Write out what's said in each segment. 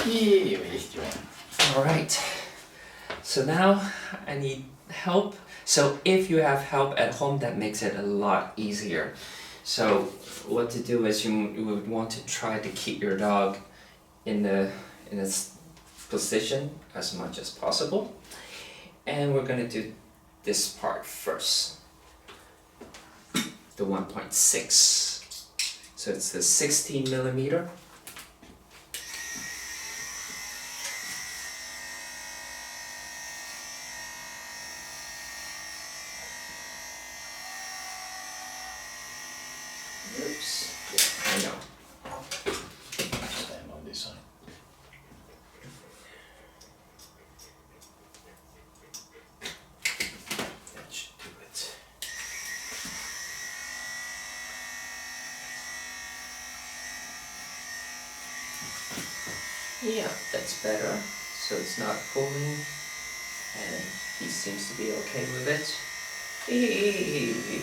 Yeah, Bichon. Alright, so now I need help. So if you have help at home, that makes it a lot easier. So what to do is you would want to try to keep your dog in its position as much as possible. And we're gonna do this part first. The 1.6. So it's the 16 millimeter. Oops, yeah, I know. Stand on this side. That should do it. Yeah, that's better. So it's not pulling, and he seems to be okay with it. Eee.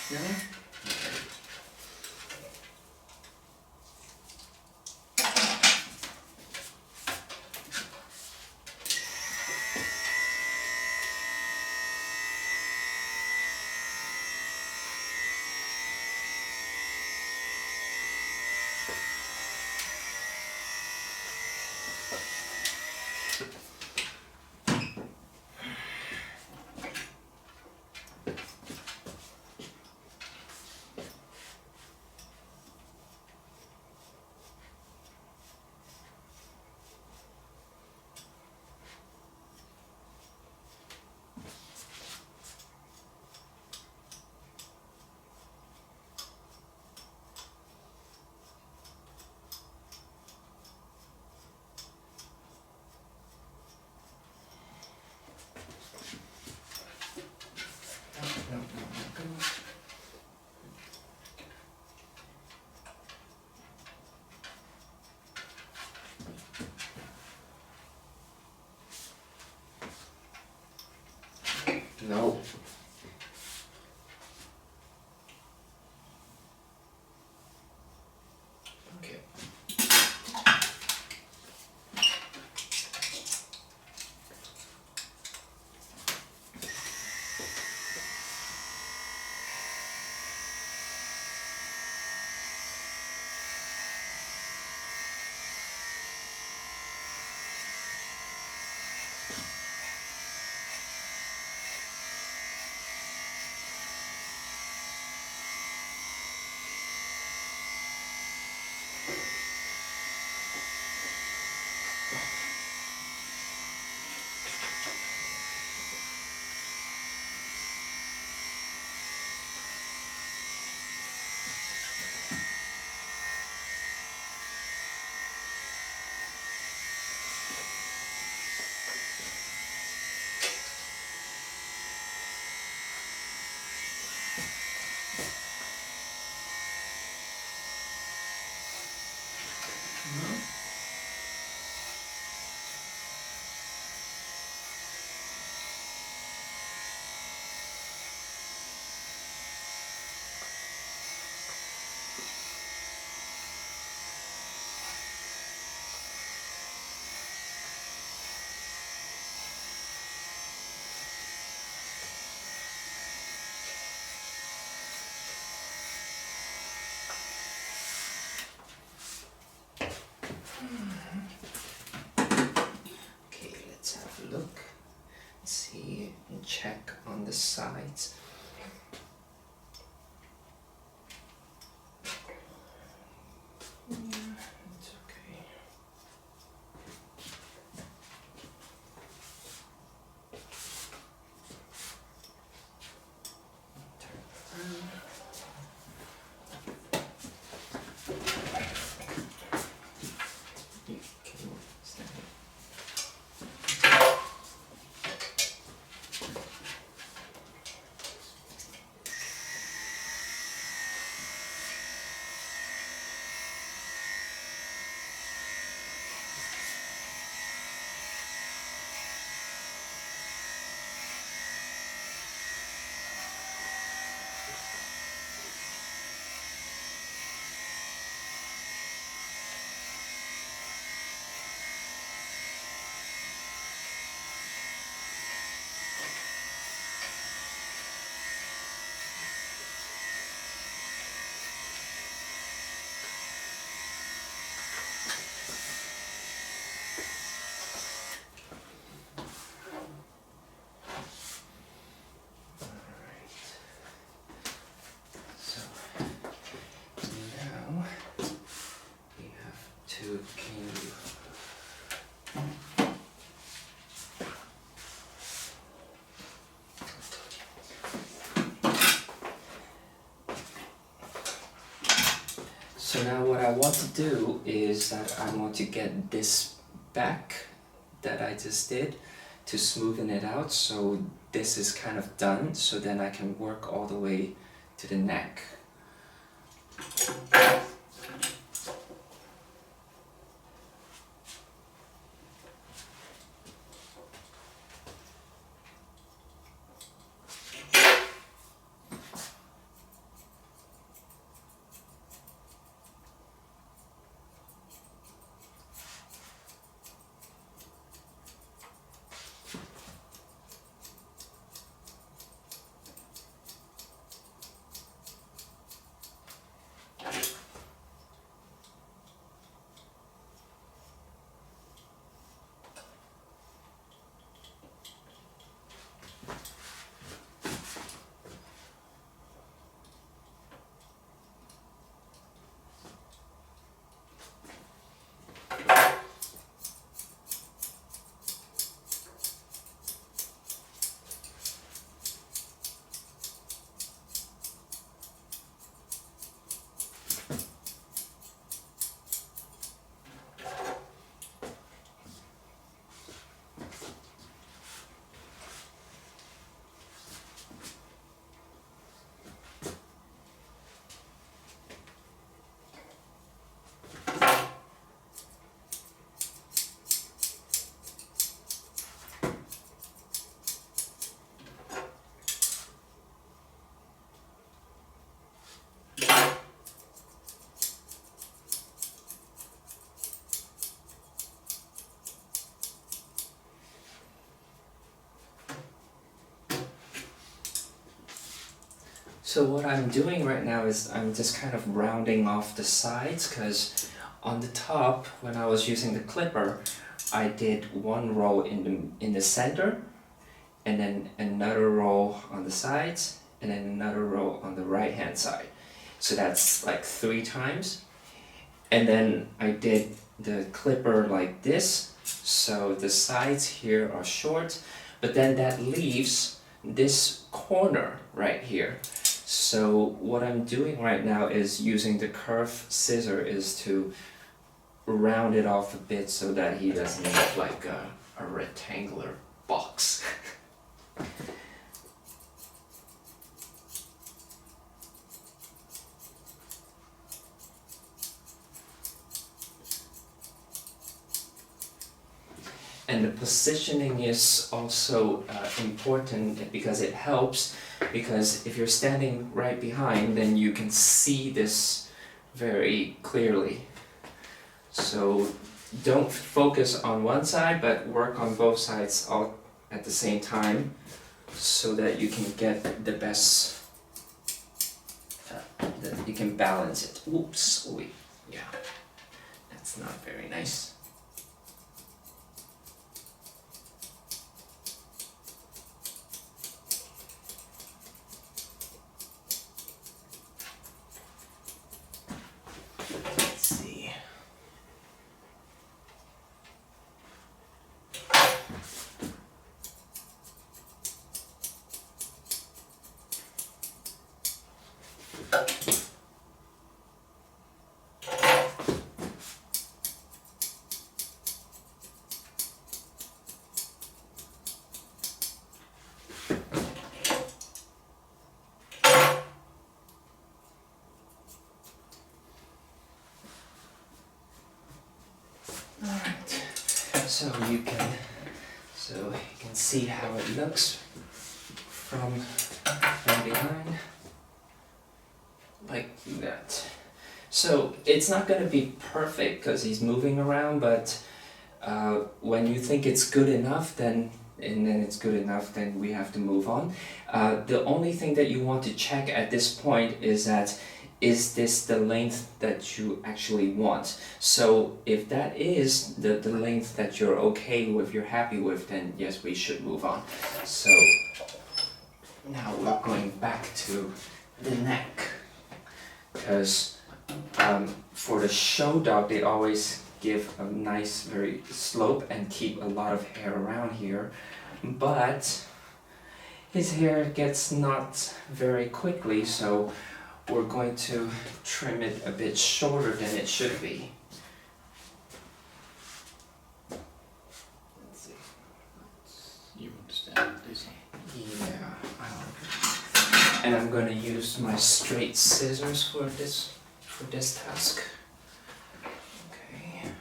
No? No, no, no. No. Okay. sides. Yeah, it's okay. Turn around. You can stand here. So now we have to clean. So now what I want to do is that I want to get this back that I just did to smoothen it out, so this is kind of done, so then I can work all the way to the neck. So what I'm doing right now is I'm just kind of rounding off the sides, because on the top, when I was using the clipper, I did one row in the center, and then another row on the sides, and then another row on the right hand side. So that's like 3 times. And then I did the clipper like this, so the sides here are short, but then that leaves this corner right here. So what I'm doing right now is using the curved scissor is to round it off a bit so that he doesn't look like a rectangular box. And the positioning is also important because it helps, because if you're standing right behind, then you can see this very clearly. So don't focus on one side, but work on both sides all at the same time so that you can get the best, that you can balance it. Oops, wait, yeah, that's not very nice. Alright, so you can see how it looks from behind, like that. So it's not going to be perfect because he's moving around, but when you think it's good enough, then it's good enough, then we have to move on. The only thing that you want to check at this point is that is this the length that you actually want? So if that is the length that you're okay with, you're happy with, then yes, we should move on. So now we're going back to the neck, because for the show dog they always give a nice very slope and keep a lot of hair around here, but his hair gets not very quickly, so we're going to trim it a bit shorter than it should be. Let's see. You understand this? Yeah, and I'm going to use my straight scissors for this task. Okay.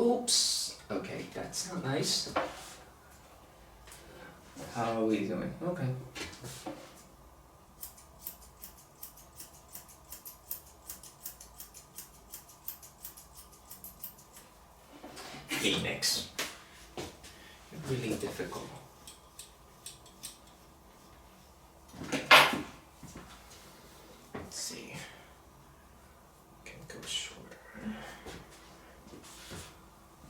Oops. Okay, that's not nice. How are we doing? Okay. Phoenix. Really difficult. Let's see. Can go shorter.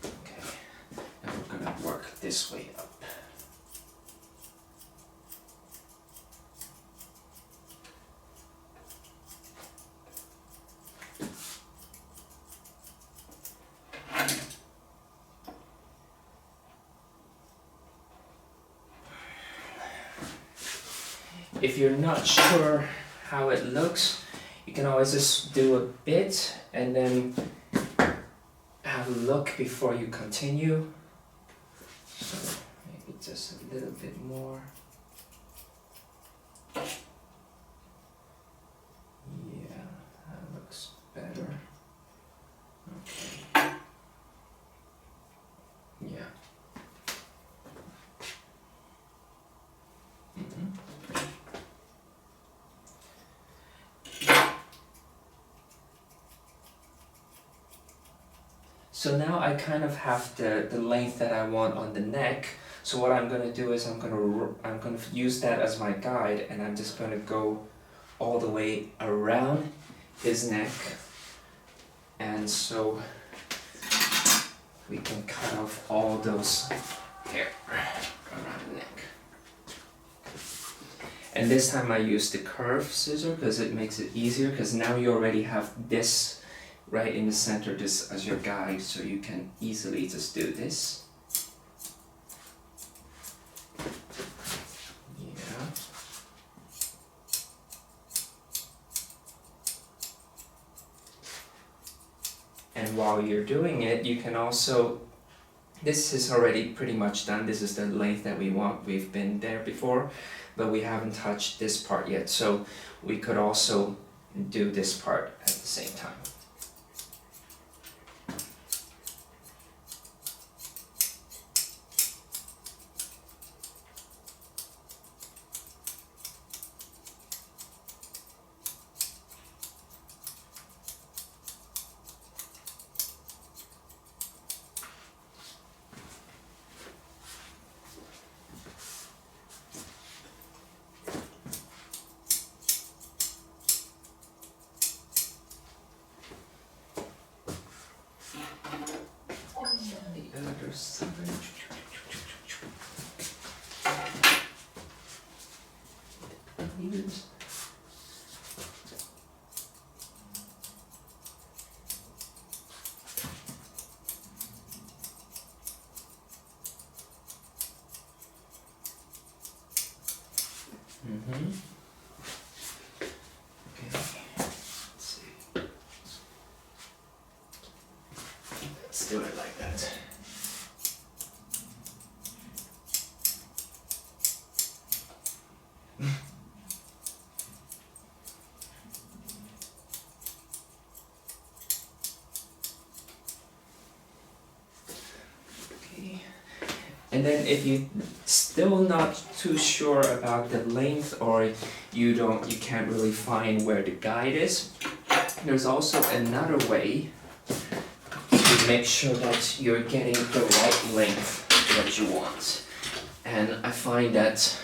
Okay. Now we're gonna work this way up. If you're not sure how it looks, you can always just do a bit and then have a look before you continue. So maybe just a little bit more. Yeah, that looks better. Okay. Yeah. So now I kind of have the length that I want on the neck. So what I'm gonna do is I'm gonna use that as my guide, and I'm just gonna go all the way around his neck, and so we can cut off all those hair around the neck. And this time I use the curved scissor because it makes it easier, because now you already have this right in the center, this as your guide, so you can easily just do this. Yeah. And while you're doing it, you can also, this is already pretty much done. This is the length that we want. We've been there before, but we haven't touched this part yet. So we could also do this part at the same time. The other side. Use. Mm-hmm. Okay, let's see. Let's do it like that. Okay. And then if you still not too sure about the length, or you can't really find where the guide is, there's also another way to make sure that you're getting the right length that you want. And I find that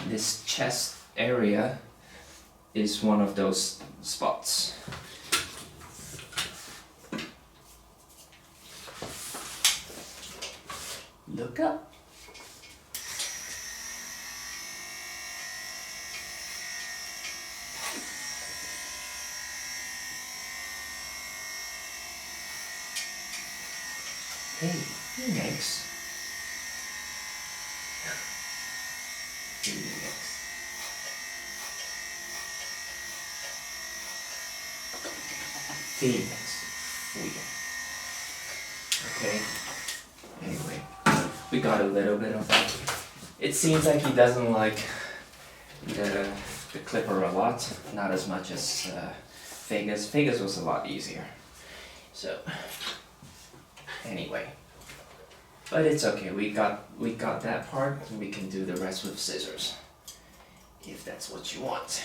this chest area is one of those spots. Look up. Hey, Phoenix. Phoenix. Phoenix. Okay. Anyway, we got a little bit of that. It seems like he doesn't like the clipper a lot, not as much as Vegas. Vegas was a lot easier. So anyway, but it's okay. We got that part, and we can do the rest with scissors, if that's what you want.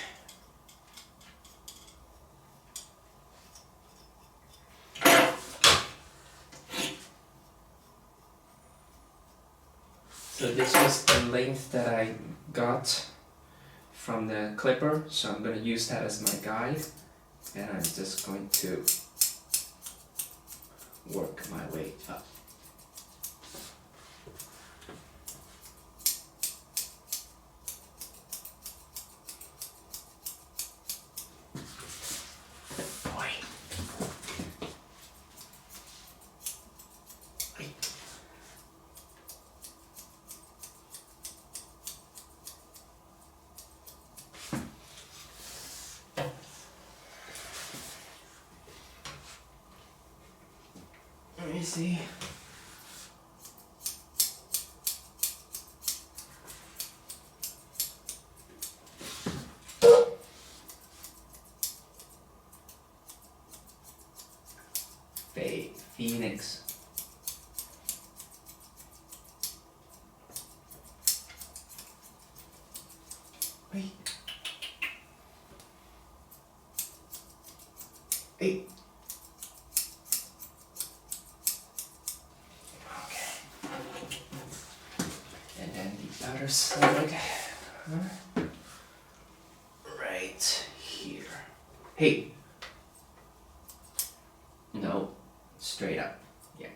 So this was the length that I got from the clipper, so I'm going to use that as my guide, and I'm just going to work my way up. Boy. Let me see. Phoenix. Wait. Hey. And then the other side, right here. Hey. No, straight up. Yeah.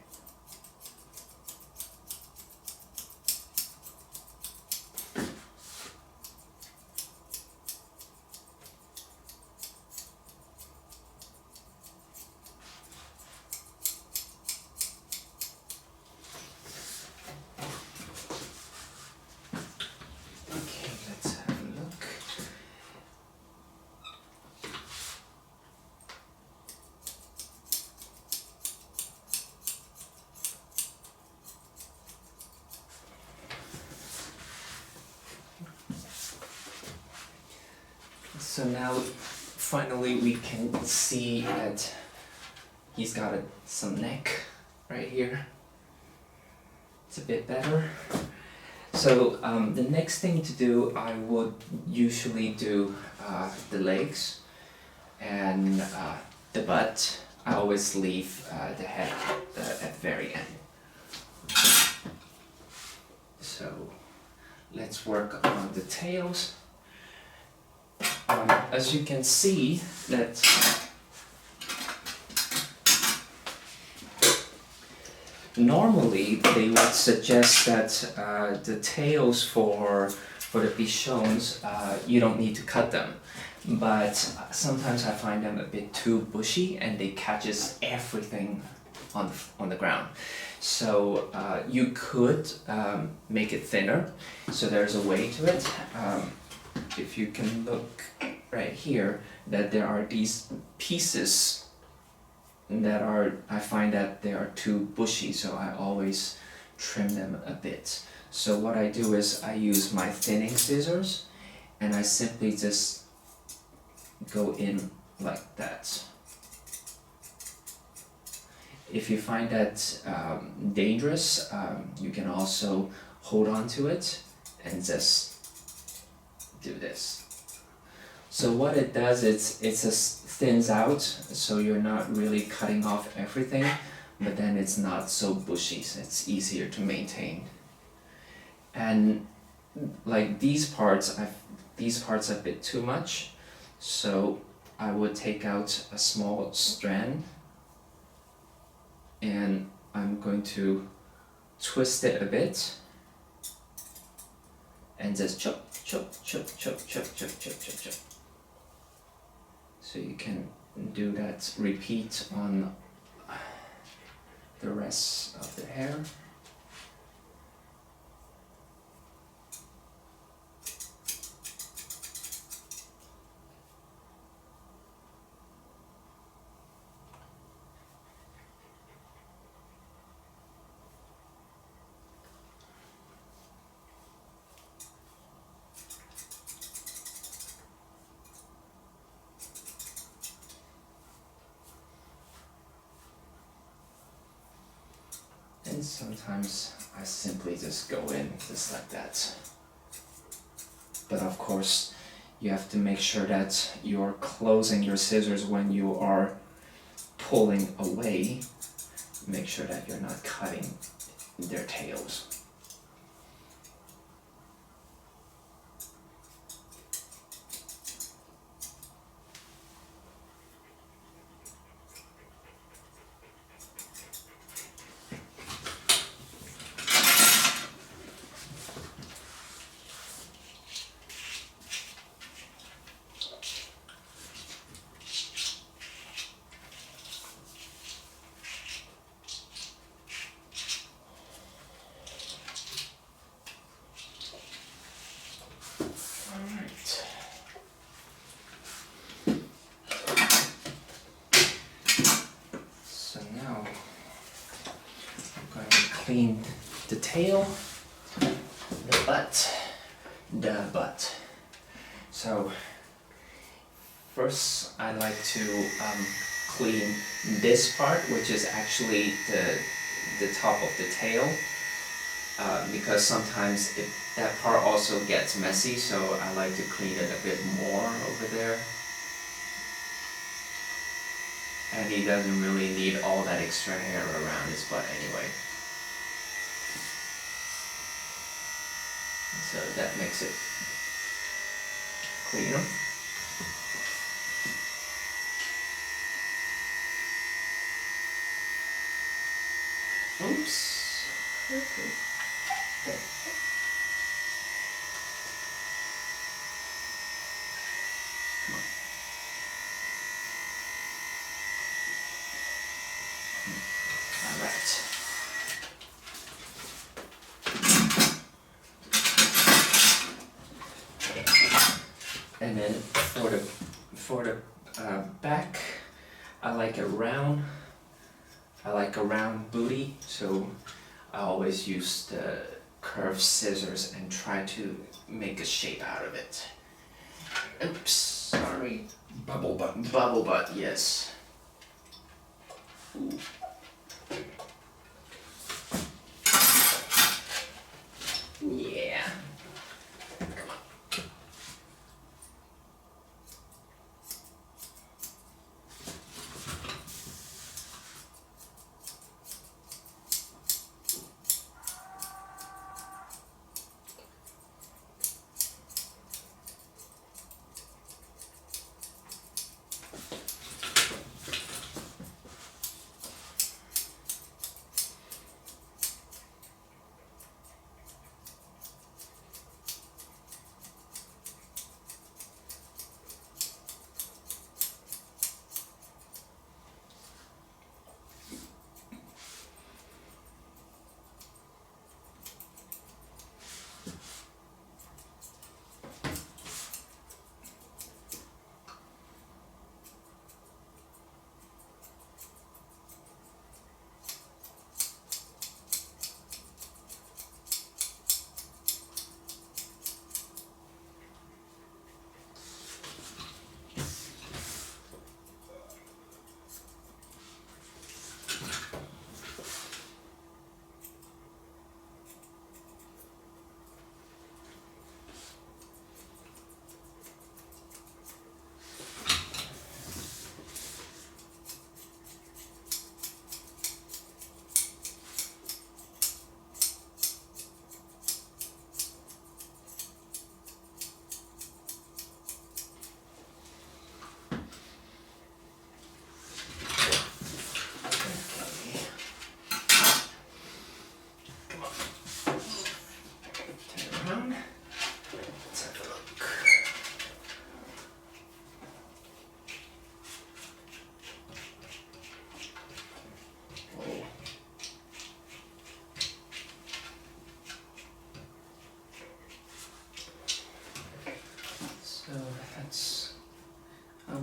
Okay, let's have a look. So now, finally, we can see that he's got some neck right here. It's a bit better. So the next thing to do, I would usually do the legs and the butt. I always leave the head at the very end. So let's work on the tails. As you can see, that normally they would suggest that the tails for the Bichons, you don't need to cut them, but sometimes I find them a bit too bushy and they catches everything on the ground. So you could make it thinner. So there's a way to it. if you can look right here, that there are these pieces that are, I find that they are too bushy, so I always trim them a bit. So what I do is I use my thinning scissors and I simply just go in like that. If you find that dangerous, you can also hold on to it and just do this. So what it does, it just thins out, so you're not really cutting off everything, but then it's not so bushy, so it's easier to maintain. And like these parts are a bit too much, so I would take out a small strand and I'm going to twist it a bit and just chop. So you can do that, repeat on the rest of the hair. And sometimes I simply just go in just like that. But of course, you have to make sure that you're closing your scissors when you are pulling away. Make sure that you're not cutting their tails. Alright. So now I'm going to clean the tail, the butt. So first I like to clean this part, which is actually the top of the tail, because sometimes that part also gets messy, so I like to clean it a bit more over there. And he doesn't really need all that extra hair around his butt anyway. So that makes it cleaner. Oops. Okay. Okay. Come on. All right. And then for the back, I like a round booty, so I always use the curved scissors and try to make a shape out of it. Oops, sorry. Bubble button. Bubble butt, yes. Ooh. Yeah. Come on.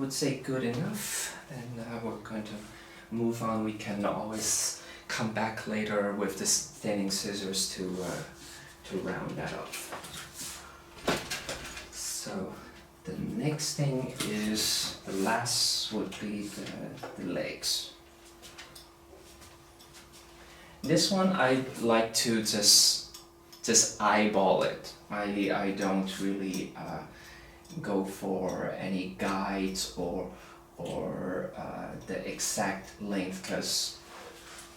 would say good enough. Then we're going to move on. We can always come back later with this thinning scissors to round that off. So the next thing is, the last would be the legs. This one I like to just eyeball it. I don't really go for any guides or the exact length, because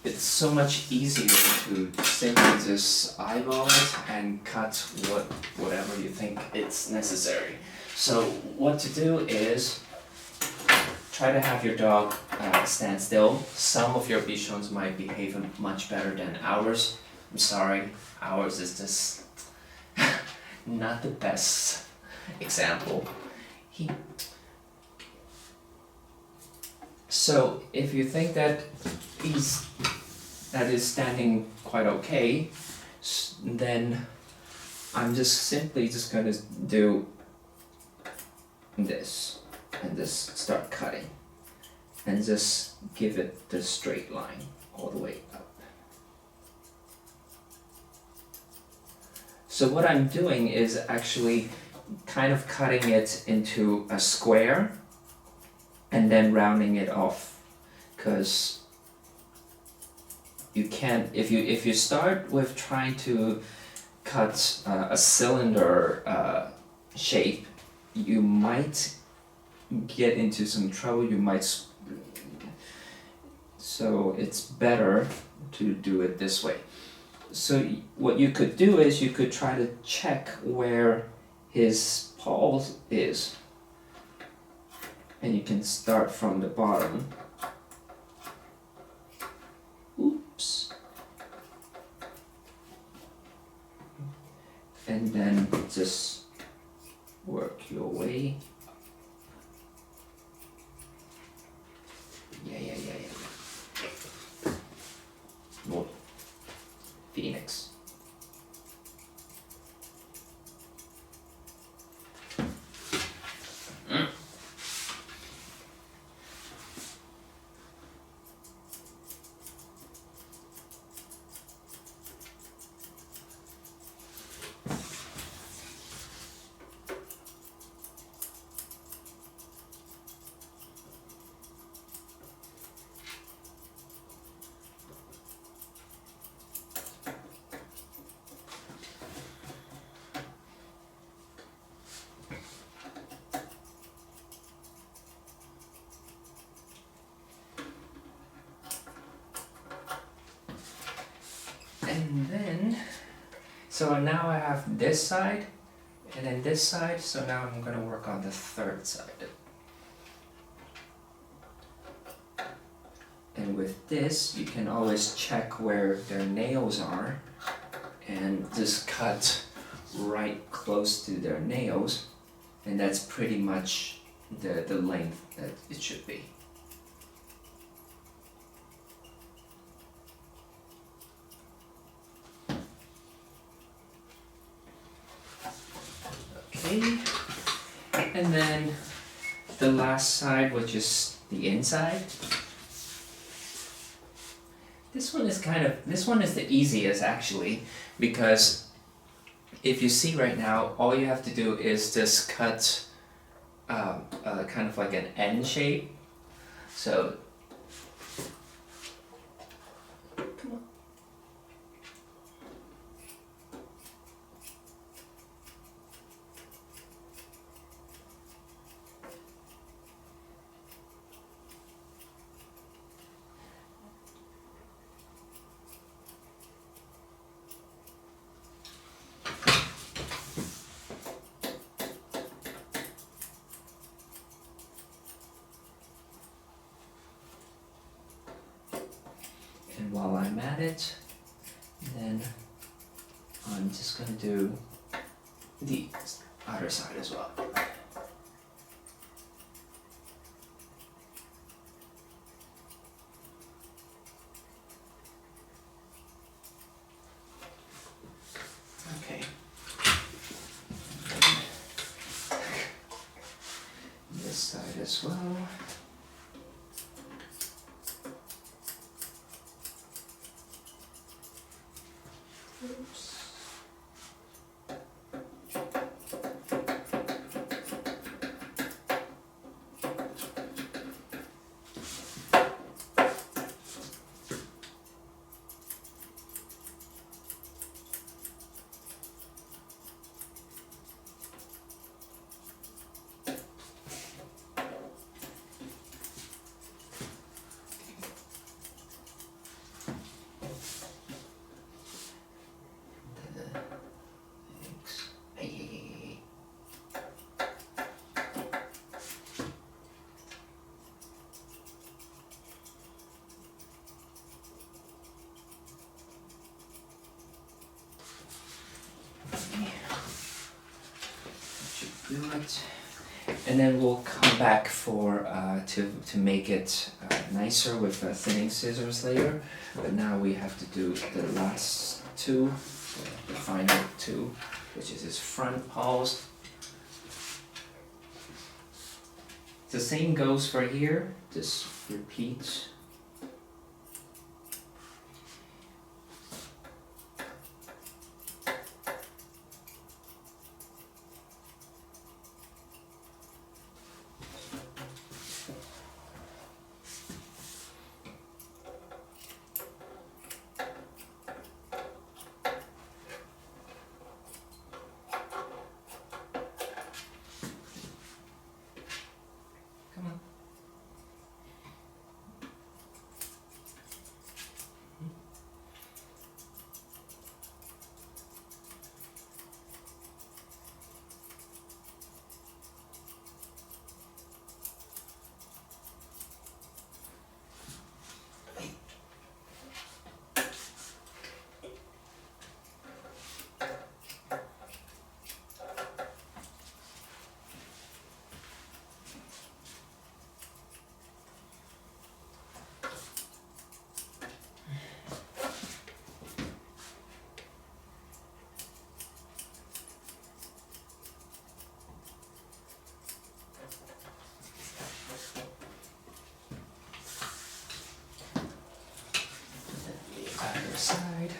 it's so much easier to simply just eyeball it and cut whatever you think it's necessary. So what to do is try to have your dog stand still. Some of your Bichons might behave much better than ours. I'm sorry, ours is just not the best example. So if you think that that is standing quite okay, then I'm just simply going to do this and just start cutting and just give it the straight line all the way up. So what I'm doing is actually kind of cutting it into a square and then rounding it off, because you can't, if you start with trying to cut a cylinder shape, you might get into some trouble. So it's better to do it this way. So what you could do is you could try to check where his paw is, and you can start from the bottom. Oops. And then just work your way. Yeah. More Phoenix. And then, so now I have this side and then this side, so now I'm going to work on the third side. And with this, you can always check where their nails are and just cut right close to their nails, and that's pretty much the length that it should be. Okay, and then the last side, which is the inside. This one is the easiest actually, because if you see right now, all you have to do is just cut kind of like an N shape. So come on. And while I'm at it, then I'm just going to do the other side as well. Okay. This side as as well. Oops. Do it, and then we'll come back for to make it nicer with thinning scissors later. But now we have to do the last two, the final two, which is his front paws. The same goes for here. Just repeat. Come on. Other side.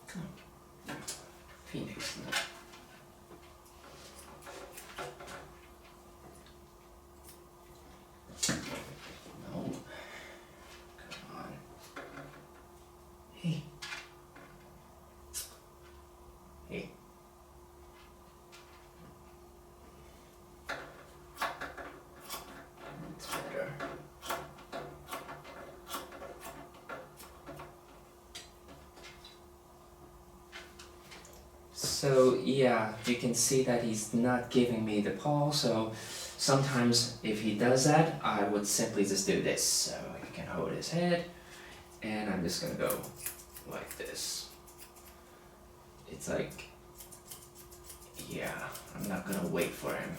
Come on. Phoenix. No. Come on. Hey. Hey. That's better. So yeah, you can see that he's not giving me the paw, so sometimes if he does that, I would simply just do this. So he can hold his head, and I'm just gonna go like this. It's like, yeah, I'm not gonna wait for him.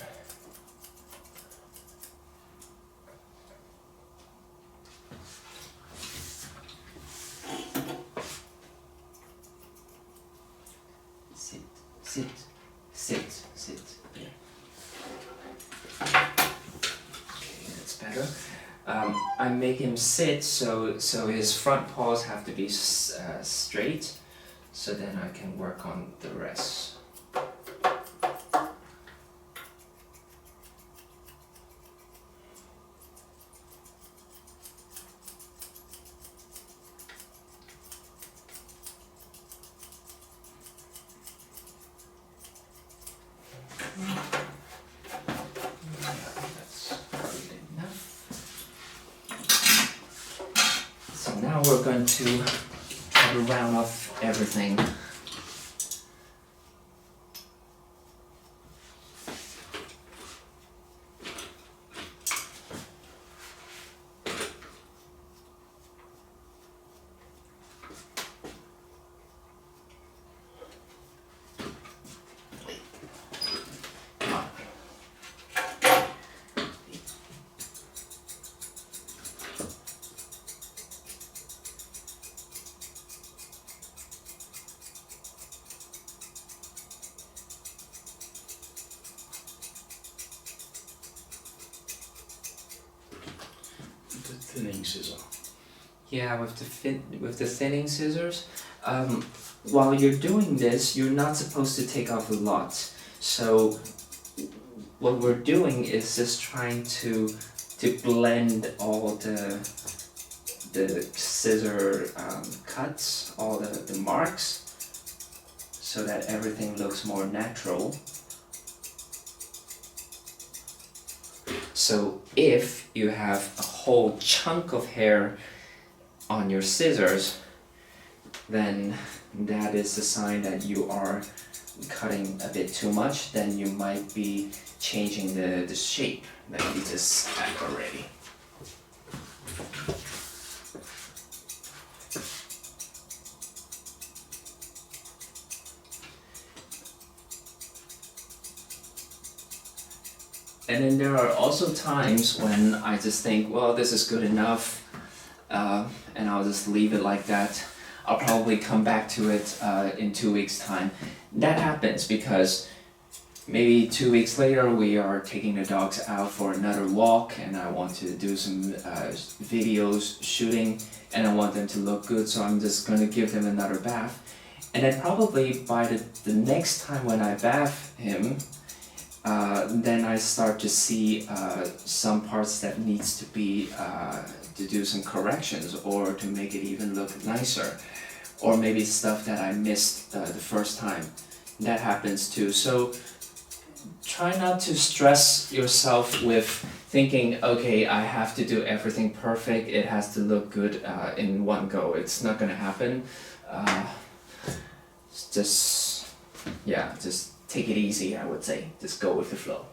Sit, sit, sit, sit. Yeah. Okay, that's better. I make him sit so his front paws have to be straight, so then I can work on the rest. That's good enough. So now we're going to try to round off everything. scissor. Yeah, with the thinning scissors, while you're doing this, you're not supposed to take off a lot. So what we're doing is just trying to blend all the scissor cuts, all the marks, so that everything looks more natural. So if you have a whole chunk of hair on your scissors, then that is a sign that you are cutting a bit too much. Then you might be changing the shape that you just had already. And then there are also times when I just think, well, this is good enough, and I'll just leave it like that. I'll probably come back to it in 2 weeks' time. That happens because maybe 2 weeks later we are taking the dogs out for another walk, and I want to do some videos, shooting, and I want them to look good, so I'm just going to give them another bath. And then probably by the next time when I bath him, then I start to see some parts that needs to be to do some corrections or to make it even look nicer, or maybe stuff that I missed the first time. That happens too. So try not to stress yourself with thinking, okay, I have to do everything perfect, it has to look good in one go. It's not gonna happen. Just take it easy, I would say. Just go with the flow.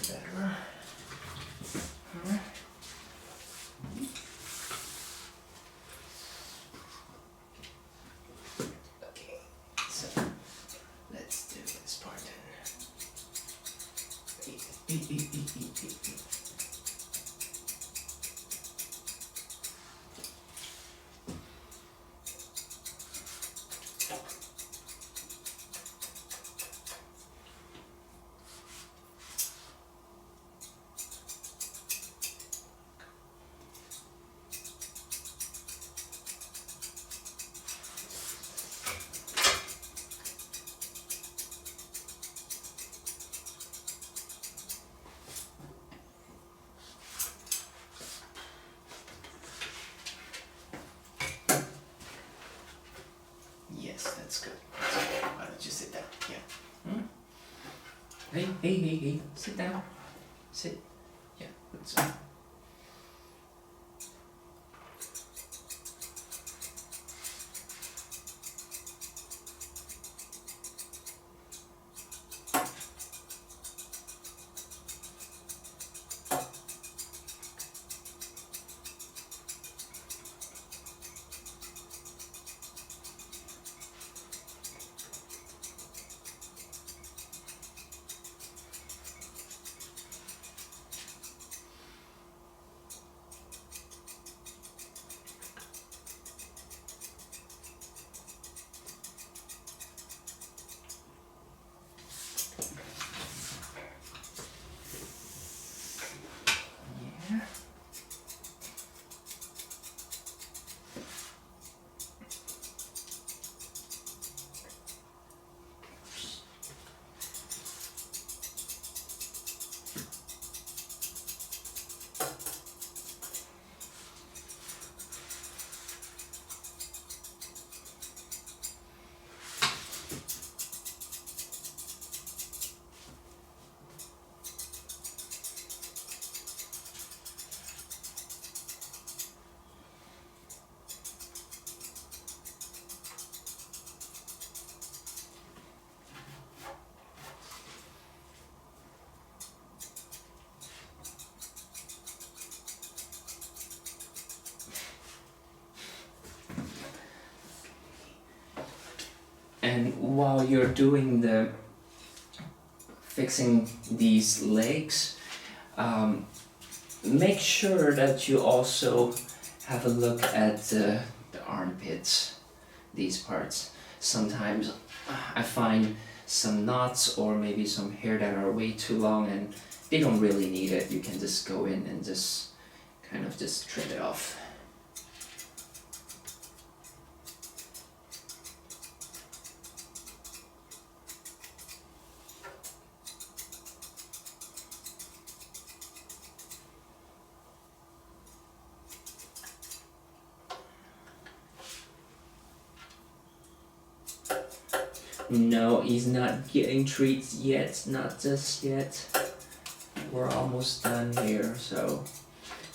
Better. Okay, so let's do this part then. Hey, sit down. Sit. Yeah, that's it. Yeah. And while you're doing the fixing these legs, make sure that you also have a look at the armpits, these parts. Sometimes I find some knots or maybe some hair that are way too long and they don't really need it. You can just go in and just kind of just trim it off. No, he's not getting treats yet, not just yet. We're almost done here, so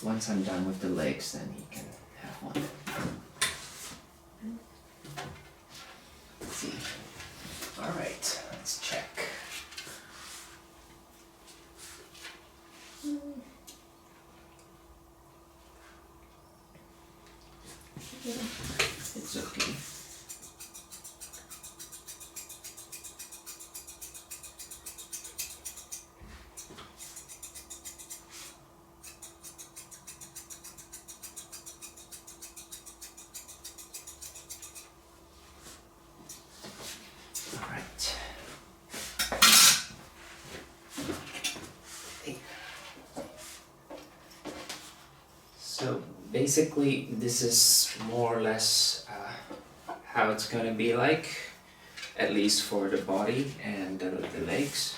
once I'm done with the legs, then he can have one. Let's see. Alright, let's check. It's okay. Alright. So basically this is more or less how it's gonna be like, at least for the body and the legs.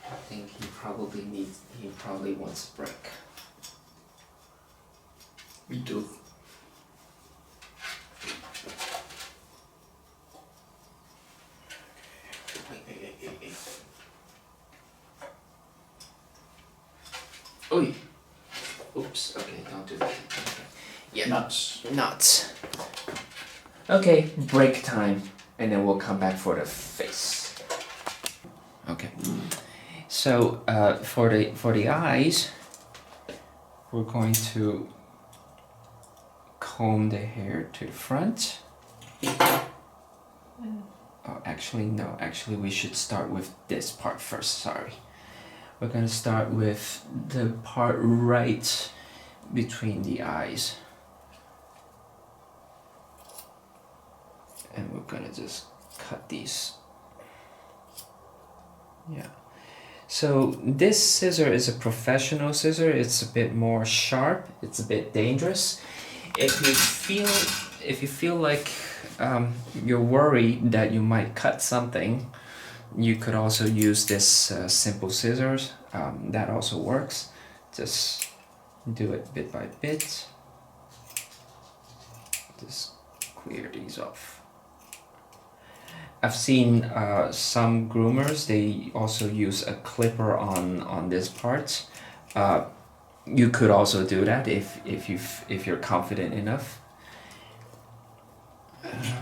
I think he probably wants a break. Me too. Wait. Oi! Oops, okay, don't do that. Okay. Yeah. Nuts. Okay, break time, and then we'll come back for the face. Okay. So for the eyes, we're going to comb the hair to the front. Oh, actually no. Actually, we should start with this part first. Sorry. We're gonna start with the part right between the eyes. And we're gonna just cut these. Yeah. So this scissor is a professional scissor. It's a bit more sharp. It's a bit dangerous. If you feel like you're worried that you might cut something, you could also use this simple scissors. That also works. Just do it bit by bit. Just clear these off. I've seen some groomers, they also use a clipper on this part. You could also do that if you're confident enough.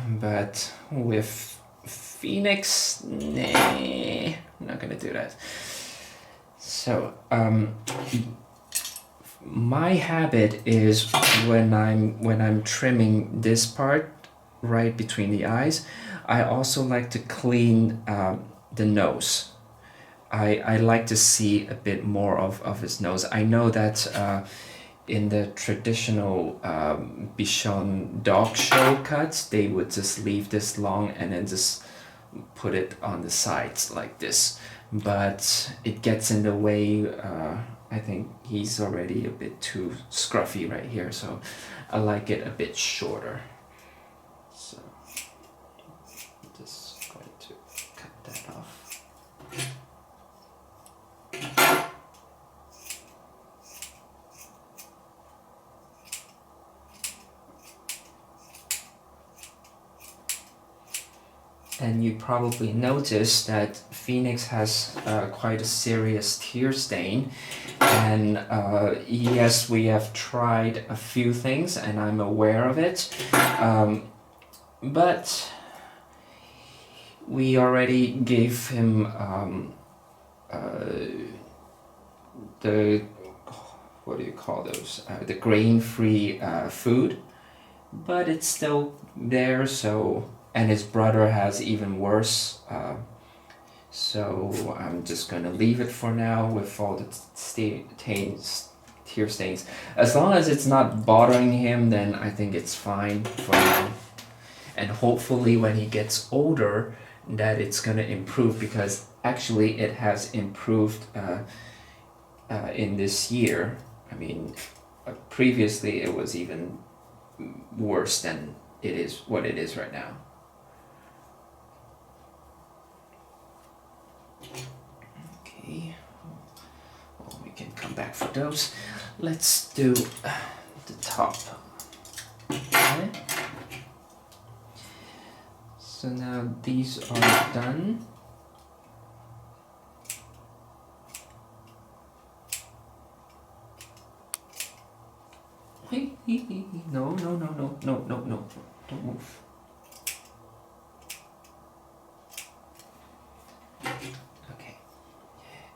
But with Phoenix, nah, I'm not gonna do that. So my habit is when I'm trimming this part right between the eyes, I also like to clean the nose. I like to see a bit more of his nose. I know that in the traditional Bichon dog show cuts, they would just leave this long and then just put it on the sides like this. But it gets in the way. I think he's already a bit too scruffy right here, so I like it a bit shorter. So I'm just going to cut that off. And you probably noticed that Phoenix has quite a serious tear stain. And yes, we have tried a few things and I'm aware of it. But we already gave him the, what do you call those? The grain-free food. But it's still there, so... And his brother has even worse, so I'm just gonna leave it for now with all the tear stains. As long as it's not bothering him, then I think it's fine for now. And hopefully when he gets older, that it's gonna improve, because actually it has improved in this year. I mean, previously it was even worse than what it is right now. Okay, well, we can come back for those. Let's do the top. Okay. So now these are done. No, don't move. Okay.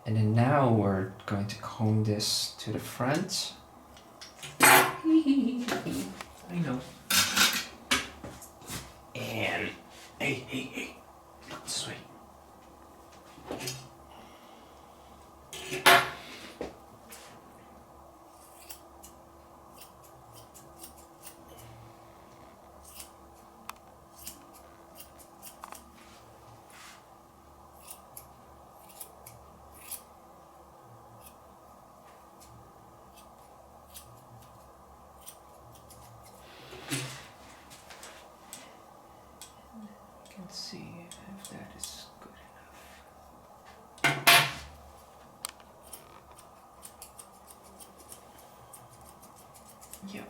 And then now we're going to comb this to the front. I know. And hey, look this way. See if that is good enough. Yep.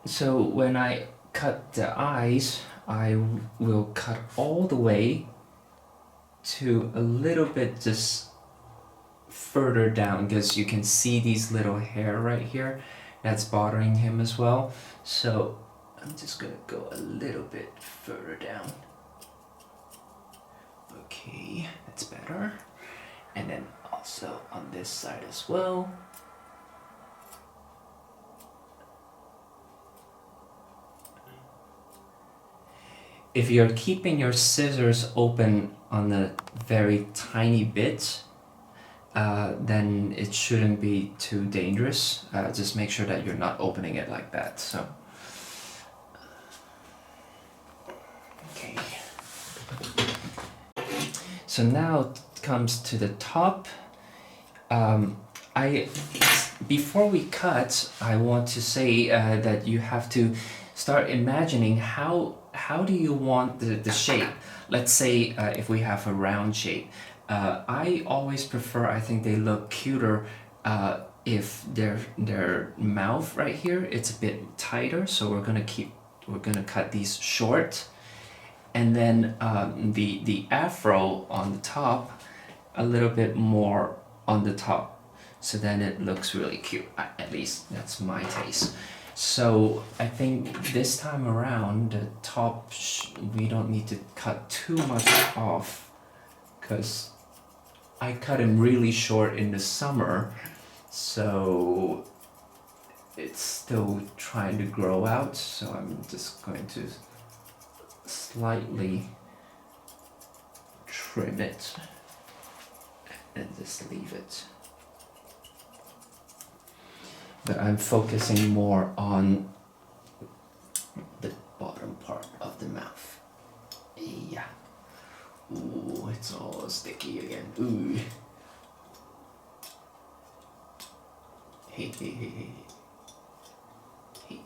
So when I cut the eyes, I will cut all the way to a little bit just further down, because you can see these little hair right here. That's bothering him as well. So I'm just gonna go a little bit further down. Okay, that's better. And then also on this side as well. If you're keeping your scissors open on a very tiny bit, then it shouldn't be too dangerous. Just make sure that you're not opening it like that. So, okay. So now it comes to the top. Before we cut, I want to say that you have to start imagining how do you want the shape. Let's say if we have a round shape. I always prefer, I think they look cuter if their mouth right here, it's a bit tighter, so we're gonna cut these short. And then the afro on the top, a little bit more on the top, so then it looks really cute. At least that's my taste. So I think this time around the top we don't need to cut too much off, because I cut him really short in the summer, so it's still trying to grow out, so I'm just going to slightly trim it and just leave it. But I'm focusing more on the bottom part of the mouth. Yeah. Ooh, it's all sticky again. Ooh. Hey, hey, hey, hey. Hey.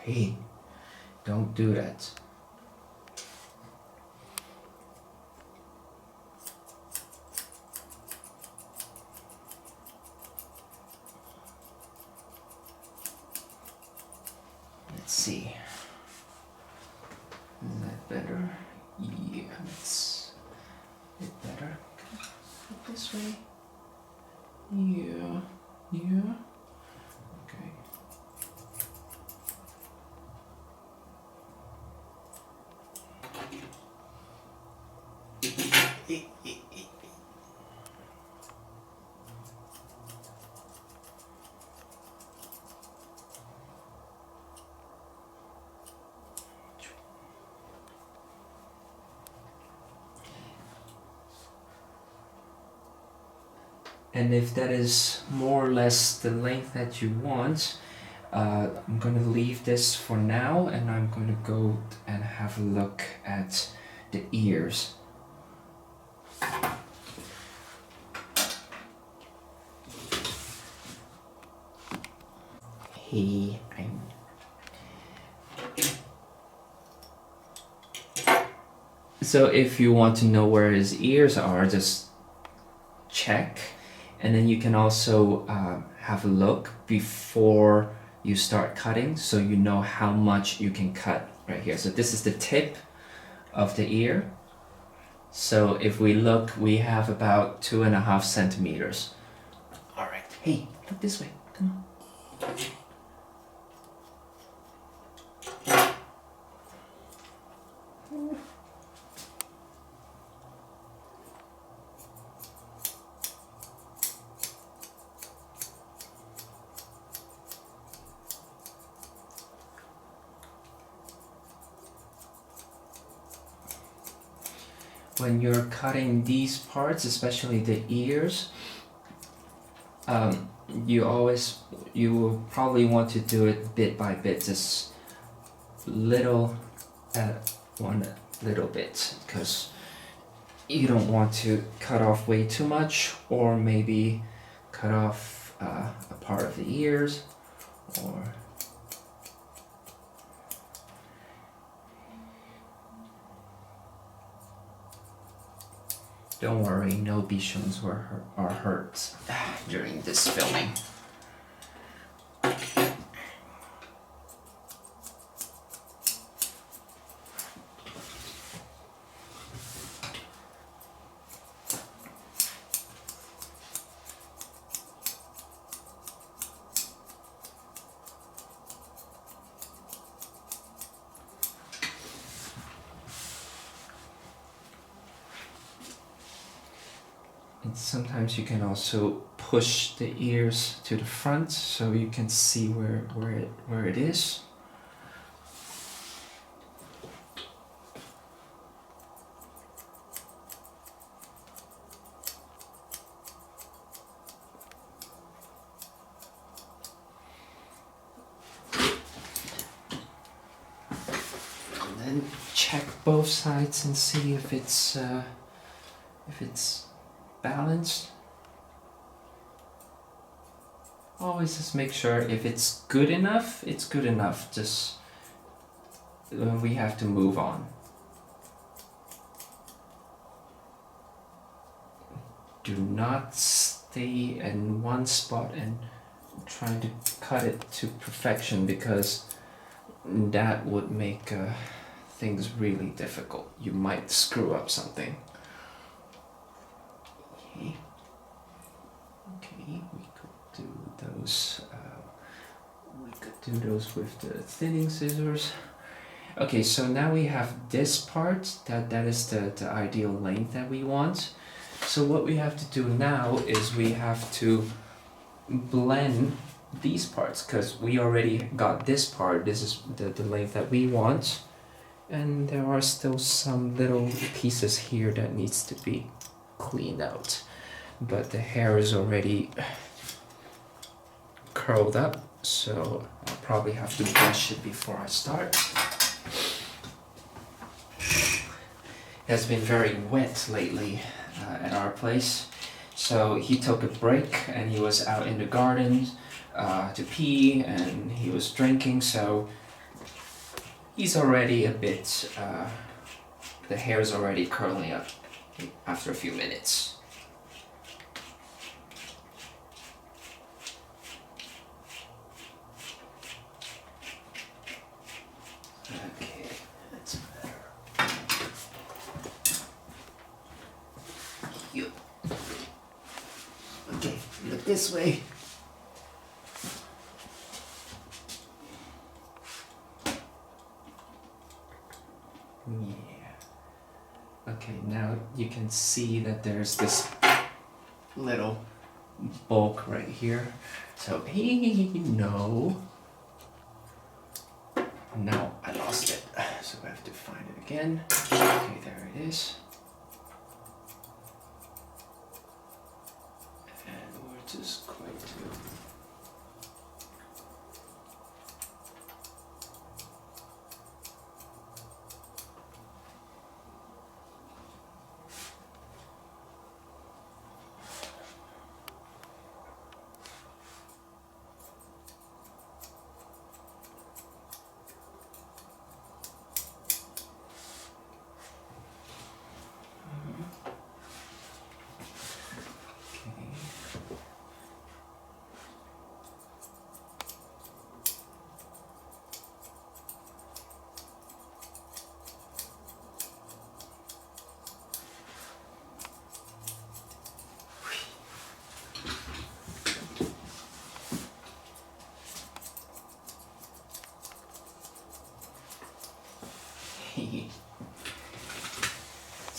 Hey, don't do that. Let's see. Is that better? Yeah, that's a bit better. Look this way. Yeah, yeah. Okay. And if that is more or less the length that you want, I'm gonna leave this for now, and I'm gonna go and have a look at the ears. So if you want to know where his ears are, just check, and then you can also have a look before you start cutting, so you know how much you can cut right here. So this is the tip of the ear. So if we look, we have about 2.5 centimeters. All right. Hey, look this way. Come on. When you're cutting these parts, especially the ears, you will probably want to do it bit by bit, just little at one little bit, because you don't want to cut off way too much, or maybe cut off a part of the ears, or don't worry, no Bichons are hurt during this filming. And sometimes you can also push the ears to the front so you can see where it is. And then check both sides and see if it's balanced. Always just make sure if it's good enough, it's good enough. Just we have to move on. Do not stay in one spot and try to cut it to perfection, because that would make things really difficult. You might screw up something. Okay. Okay, we could do those. We could do those with the thinning scissors. Okay, so now we have this part. That is the ideal length that we want. So what we have to do now is we have to blend these parts, because we already got this part. This is the length that we want, and there are still some little pieces here that needs to be cleaned out, but the hair is already curled up, so I'll probably have to brush it before I start. It has been very wet lately at our place, so he took a break and he was out in the garden to pee, and he was drinking, so he's already a bit, the hair is already curling up after a few minutes. Okay, that's better. You. Okay, look this way. Yeah. Okay, now you can see that there's this little bulk right here. So, no. No, I lost it. So I have to find it again. Okay, there it is. And we're just going to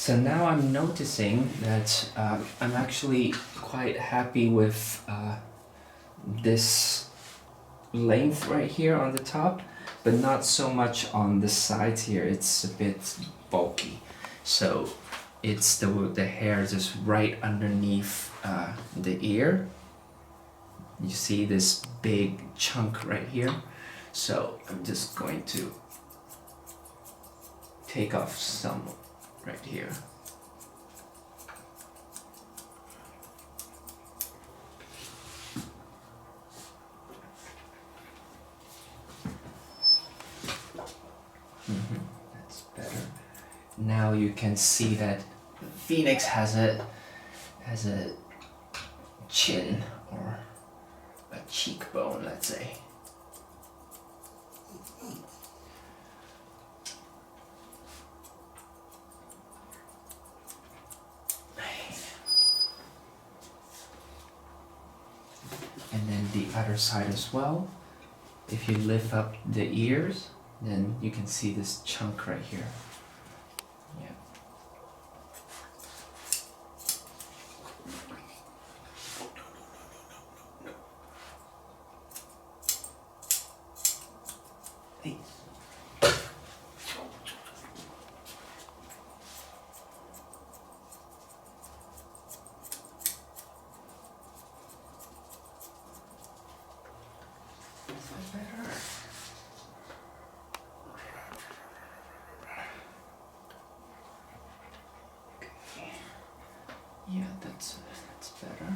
So now I'm noticing that I'm actually quite happy with this length right here on the top, but not so much on the sides here. It's a bit bulky. So it's the hair just right underneath the ear. You see this big chunk right here. So I'm just going to take off some right here. That's better. Now you can see that Phoenix has a chin, or a cheekbone, let's say. And then the other side as well. If you lift up the ears, then you can see this chunk right here. Yeah. Hey. Is that better? Okay. Yeah, that's better.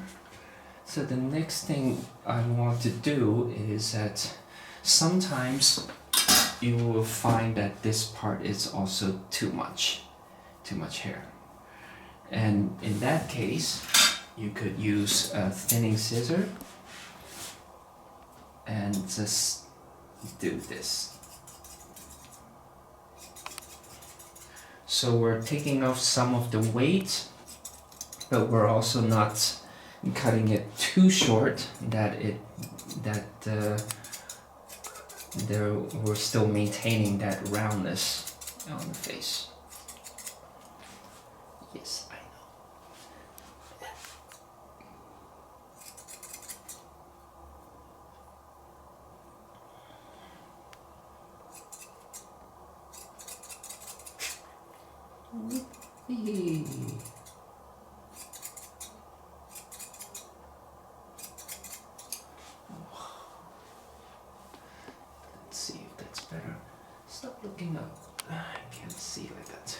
So the next thing I want to do is that sometimes you will find that this part is also too much hair. And in that case, you could use a thinning scissor and just do this. So we're taking off some of the weight, but we're also not cutting it too short that we're still maintaining that roundness on the face. Yes, I know. Whoopee. Let's see if that's better. Stop looking up. I can't see like that.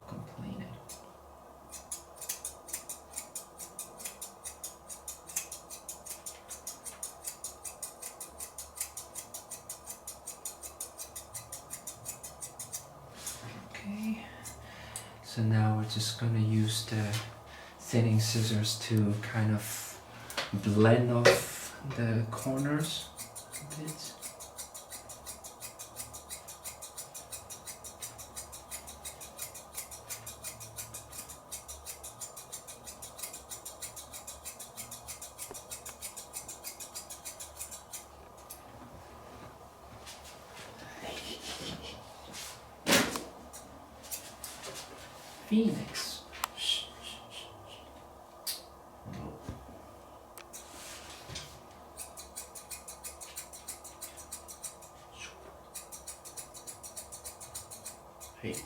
Complaining. Okay, so now we're just gonna use the thinning scissors to kind of blend off the corners a bit. Phoenix. No. Hey.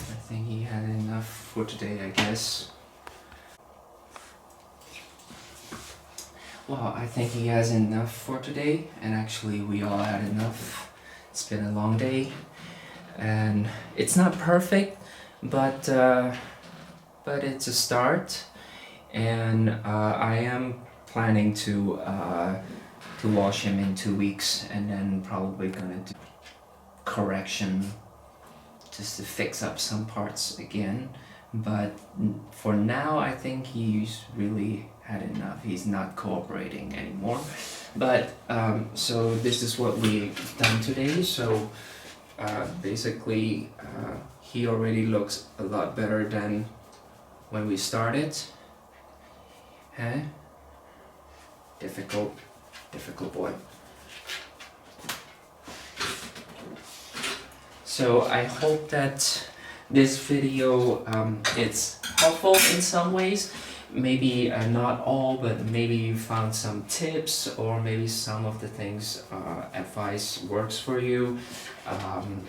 I think he had enough for today, I guess. Well, I think he has enough for today, and actually we all had enough. It's been a long day, and it's not perfect, but it's a start, and I am planning to wash him in 2 weeks, and then probably gonna do correction just to fix up some parts again. But for now, I think he's really had enough. He's not cooperating anymore. But so this is what we've done today. So basically, he already looks a lot better than when we started. Huh? Difficult boy. So I hope that this video it's helpful in some ways. Maybe not all, but maybe you found some tips, or maybe some of the things advice works for you.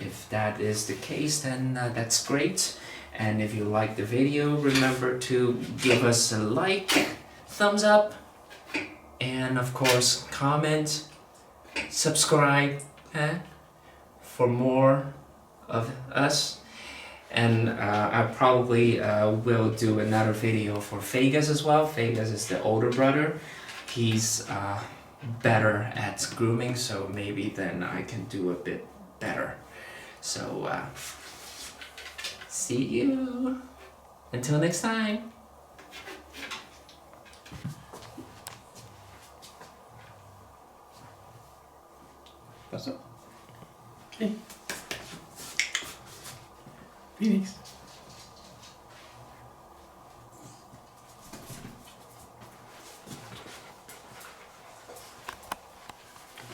If that is the case, then that's great. And if you like the video, remember to give us a like, thumbs up, and of course comment, subscribe for more of us. And I probably will do another video for Vegas as well. Vegas is the older brother. He's better at grooming, so maybe then I can do a bit better. So see you until next time. What's up? Hey. Phoenix.